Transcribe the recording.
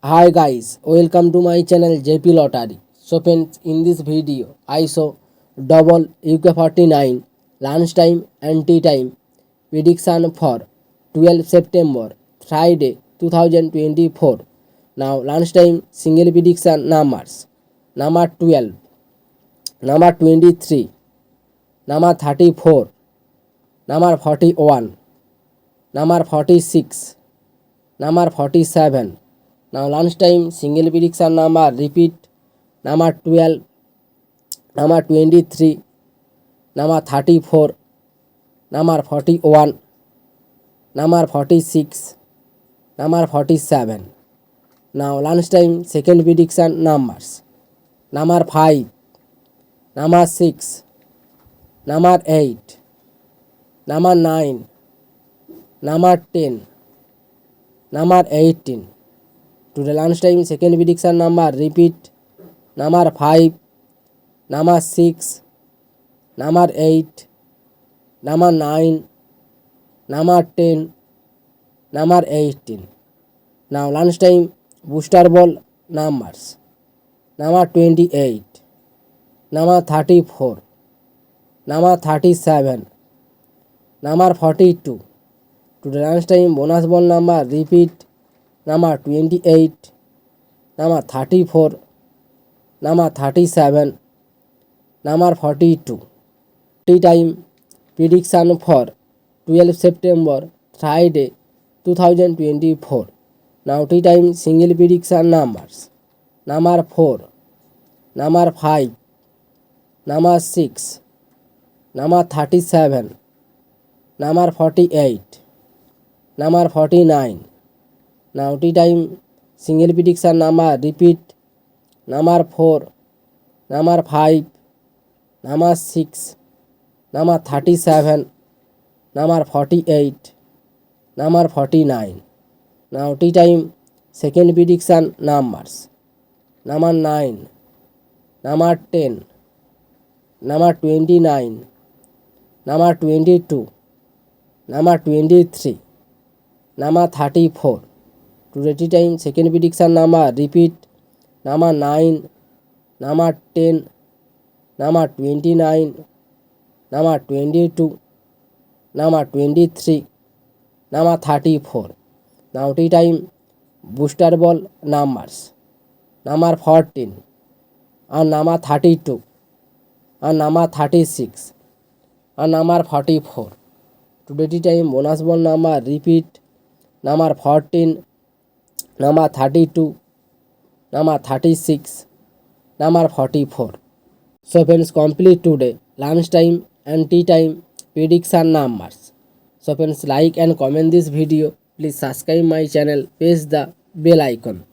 Hi guys, welcome to my channel JP Lottery. So friends, in this video I show double UK49 lunchtime and tea time prediction for 12 September Friday 2024. Now lunchtime single prediction numbers: number 12, number 23, number 34, number 41, number 46, number 47. Now lunchtime single prediction number repeat: number 12, number 23, number 34, number 41, number 46, number 47. Now lunchtime second prediction numbers: number 5, number 6, number 8, number 9, number 10, number 18. To the lunchtime second prediction number repeat: number 5, number 6, number 8, number 9, number 10, number 18. Now lunchtime booster ball numbers: number 28, number 34, number 37, number 42. To the lunchtime bonus ball number repeat: number 28, number 34, number 37, number 42. Tea time prediction for 12 September Friday 2024. Now tea time single prediction numbers: number 4, number 5, number 6, number 37, number 48, number 49. Now tea time single prediction number repeat: number 4, number 5, number 6, number 37, number 48, number 49. Now tea time second prediction numbers: number 9, number 10, number 29, number 22, number 23, number 34. To the tea time second prediction number repeat: number 9, number 10, number 29, number 22, number 23, number 34. Now tea time booster ball numbers: number 14, and number 32, and number 36, and number 44. Today tea time bonus ball number repeat: number 14, number 32, number 36, number 44. So friends, complete today lunchtime and tea time prediction numbers. So friends, like and comment this video. Please subscribe my channel, press the bell icon.